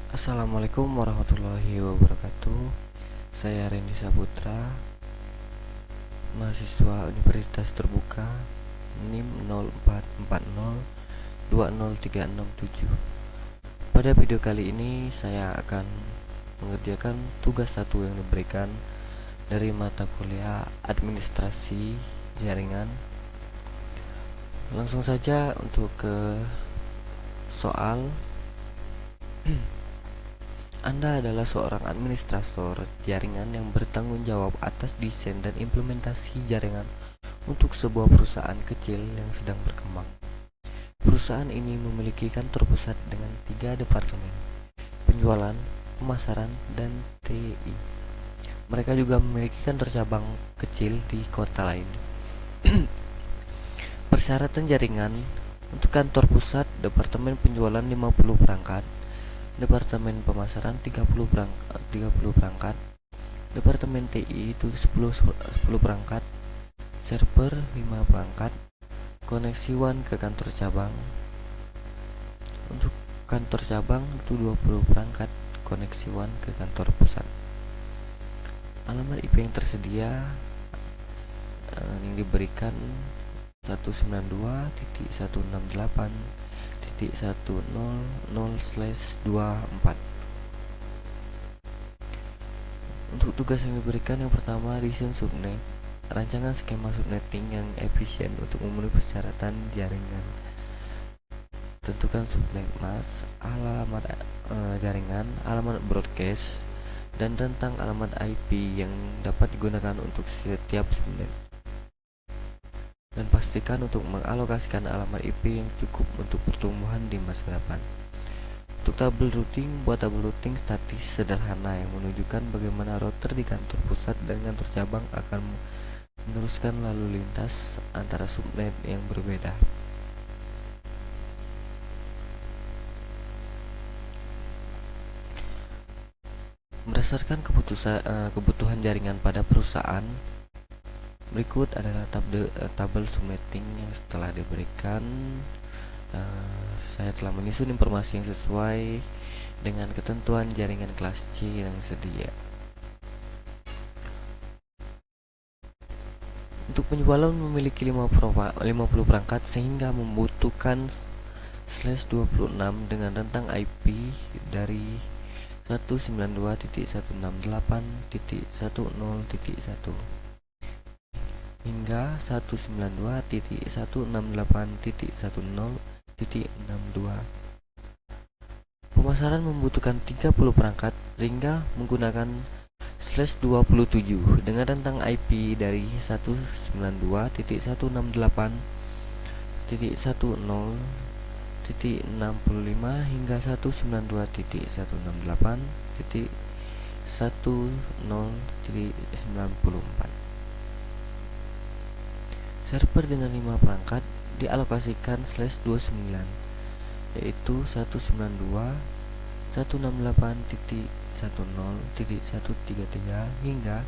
Assalamualaikum warahmatullahi wabarakatuh. Saya Randy Saputra, mahasiswa Universitas Terbuka NIM 0440203667. Pada video kali ini saya akan mengerjakan tugas satu yang diberikan dari mata kuliah Administrasi Jaringan. Langsung saja untuk ke soal. Anda adalah seorang administrator jaringan yang bertanggung jawab atas desain dan implementasi jaringan untuk sebuah perusahaan kecil yang sedang berkembang. Perusahaan ini memiliki kantor pusat dengan 3 departemen: penjualan, pemasaran, dan TI. Mereka juga memiliki kantor cabang kecil di kota lain. Persyaratan jaringan untuk kantor pusat: departemen penjualan 50 perangkat, departemen pemasaran 30 perangkat, departemen TI itu 10 perangkat, server 5 perangkat, koneksi WAN ke kantor cabang. Untuk kantor cabang itu 20 perangkat koneksi WAN ke kantor pusat. Alamat IP yang tersedia yang diberikan 192.168.100/24. Untuk tugas yang diberikan, yang pertama, desain subnet, rancangan skema subnetting yang efisien untuk memenuhi persyaratan jaringan. Tentukan subnet mask, alamat jaringan, alamat broadcast, dan rentang alamat IP yang dapat digunakan untuk setiap subnet. Dan pastikan untuk mengalokasikan alamat IP yang cukup untuk pertumbuhan di masa depan. Untuk tabel routing, buat tabel routing statis sederhana yang menunjukkan bagaimana router di kantor pusat dan kantor cabang akan meneruskan lalu lintas antara subnet yang berbeda. Berdasarkan kebutuhan jaringan pada perusahaan, berikut adalah tabel subnetting yang setelah diberikan. Saya telah menyusun informasi yang sesuai dengan ketentuan jaringan kelas C yang sedia. Untuk penjualan memiliki 50 perangkat sehingga membutuhkan /26 dengan rentang IP dari 192.168.10.1 hingga 192.168.10.62. Pemasaran membutuhkan 30 perangkat sehingga menggunakan /27 dengan rentang IP dari 192.168.10.65 hingga 192.168.10.94. Server dengan 5 perangkat dialokasikan /29, yaitu 192.168.10.133 hingga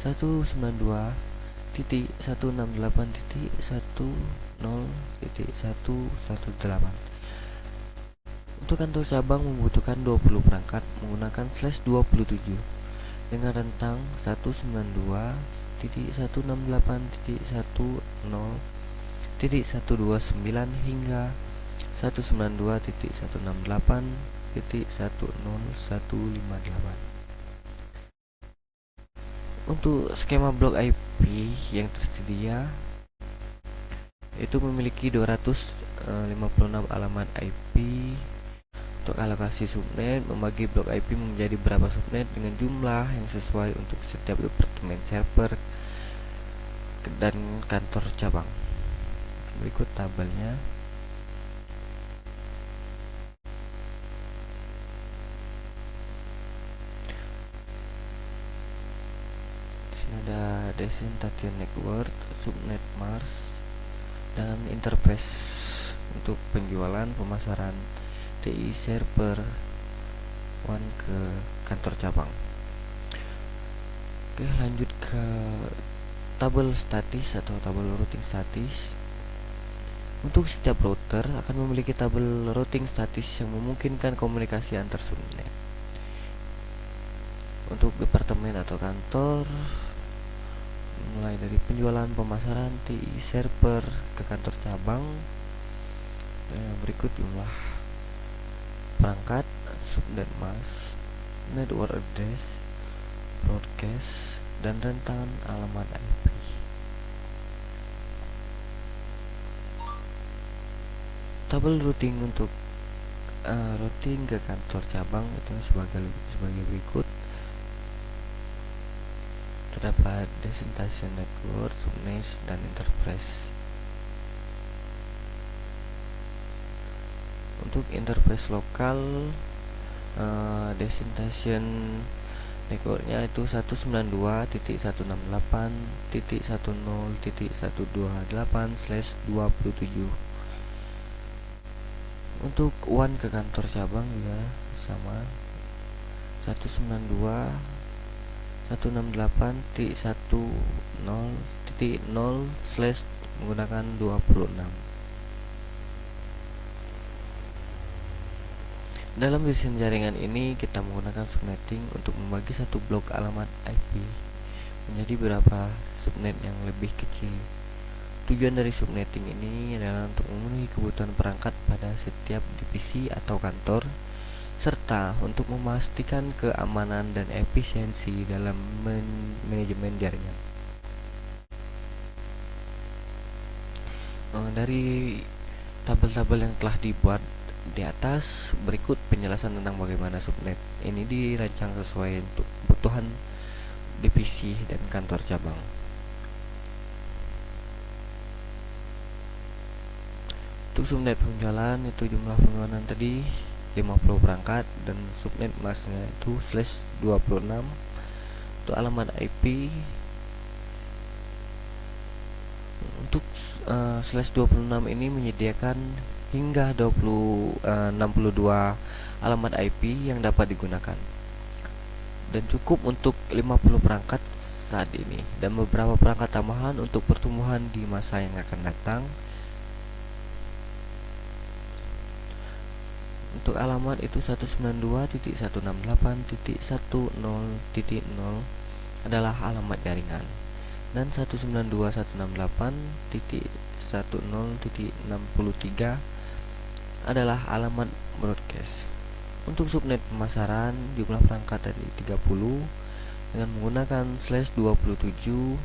192.168.10.118. Untuk kantor cabang membutuhkan 20 perangkat menggunakan /27 dengan rentang 192.168.10.129 hingga 192.168.10.158. Untuk skema blok IP yang tersedia itu memiliki 256 alamat IP. Untuk alokasi subnet, membagi blok IP menjadi beberapa subnet dengan jumlah yang sesuai untuk setiap departemen server dan kantor cabang. Berikut tabelnya. Di sini ada destination network, subnet mask, dan interface untuk penjualan, pemasaran, TI, server WAN ke kantor cabang. Oke, lanjut ke tabel statis atau tabel routing statis. Untuk setiap router akan memiliki tabel routing statis yang memungkinkan komunikasi antar subnet. Untuk departemen atau kantor, mulai dari penjualan, pemasaran, TI, server ke kantor cabang. Berikut jumlah perangkat, subnet mask, network address, broadcast, dan rentang alamat IP. Tabel routing untuk routing ke kantor cabang itu sebagai berikut. Terdapat destination network, subnet, dan enterprise. Untuk enterprise lokal, destination networknya itu 192.168.10.128/27. Untuk WAN ke kantor cabang juga sama, 192.168.10.0 menggunakan 26. Dalam desain jaringan ini kita menggunakan subnetting untuk membagi satu blok alamat IP menjadi beberapa subnet yang lebih kecil. Tujuan dari subnetting ini adalah untuk memenuhi kebutuhan perangkat pada setiap divisi atau kantor, serta untuk memastikan keamanan dan efisiensi dalam manajemen jaringan. Dari tabel-tabel yang telah dibuat di atas, berikut penjelasan tentang bagaimana subnet ini dirancang sesuai untuk kebutuhan divisi dan kantor cabang. Untuk subnet penjualan itu jumlah penjualan tadi 50 perangkat, dan subnet masknya itu /26. Untuk alamat IP untuk /26 ini menyediakan hingga 62 alamat IP yang dapat digunakan, dan cukup untuk 50 perangkat saat ini, dan beberapa perangkat tambahan untuk pertumbuhan di masa yang akan datang. Untuk alamat itu 192.168.10.0 adalah alamat jaringan, dan 192.168.10.63 adalah alamat broadcast. Untuk subnet pemasaran, jumlah perangkat dari 30 dengan menggunakan /27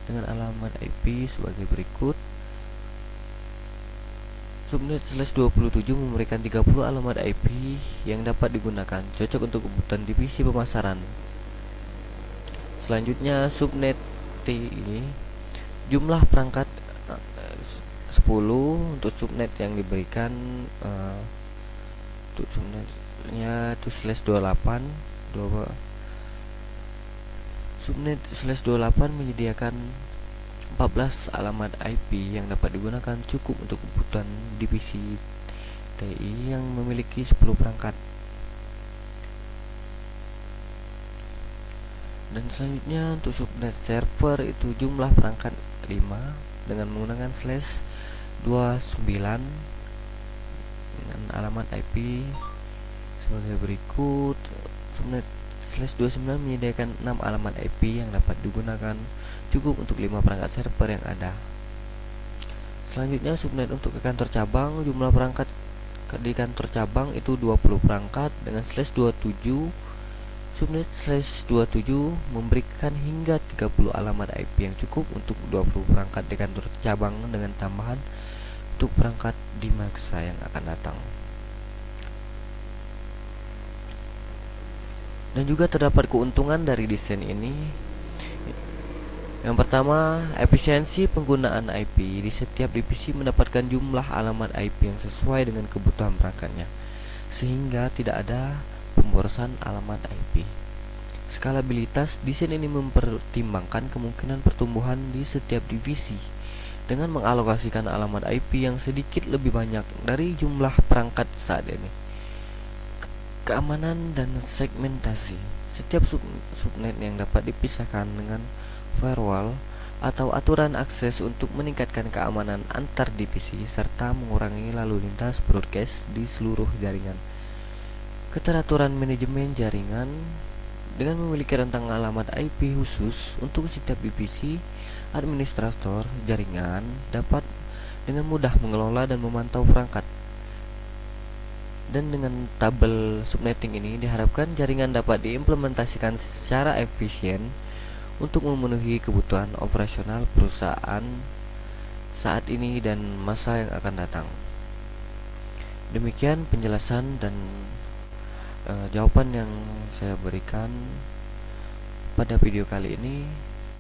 dengan alamat IP sebagai berikut. Subnet /27 memberikan 30 alamat IP yang dapat digunakan, cocok untuk kebutuhan divisi pemasaran. Selanjutnya subnet TI, jumlah perangkat 10 untuk subnet yang diberikan. Untuk subnetnya itu /28. Subnet /28 menyediakan 14 alamat IP yang dapat digunakan, cukup untuk kebutuhan divisi TI yang memiliki 10 perangkat. Dan selanjutnya untuk subnet server itu jumlah perangkat 5 dengan menggunakan /29 dengan alamat IP sebagai berikut. Subnet /29 menyediakan 6 alamat IP yang dapat digunakan, cukup untuk 5 perangkat server yang ada. Selanjutnya subnet untuk ke kantor cabang, jumlah perangkat di kantor cabang itu 20 perangkat dengan /27. Subnet /27 memberikan hingga 30 alamat IP yang cukup untuk 20 perangkat di kantor cabang, dengan tambahan untuk perangkat di masa yang akan datang. Dan juga terdapat keuntungan dari desain ini. Yang pertama, efisiensi penggunaan IP. Di setiap divisi mendapatkan jumlah alamat IP yang sesuai dengan kebutuhan perangkatnya, sehingga tidak ada pemborosan alamat IP. Skalabilitas, desain ini mempertimbangkan kemungkinan pertumbuhan di setiap divisi dengan mengalokasikan alamat IP yang sedikit lebih banyak dari jumlah perangkat saat ini. Keamanan dan segmentasi, setiap subnet yang dapat dipisahkan dengan firewall atau aturan akses untuk meningkatkan keamanan antar divisi serta mengurangi lalu lintas broadcast di seluruh jaringan. Keteraturan manajemen jaringan dengan memiliki rentang alamat IP khusus untuk setiap divisi, administrator jaringan dapat dengan mudah mengelola dan memantau perangkat. Dan dengan tabel subnetting ini diharapkan jaringan dapat diimplementasikan secara efisien untuk memenuhi kebutuhan operasional perusahaan saat ini dan masa yang akan datang. Demikian penjelasan dan jawaban yang saya berikan pada video kali ini.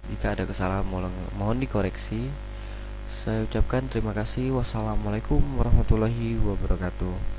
Jika ada kesalahan mohon dikoreksi. Saya ucapkan terima kasih. Wassalamualaikum warahmatullahi wabarakatuh.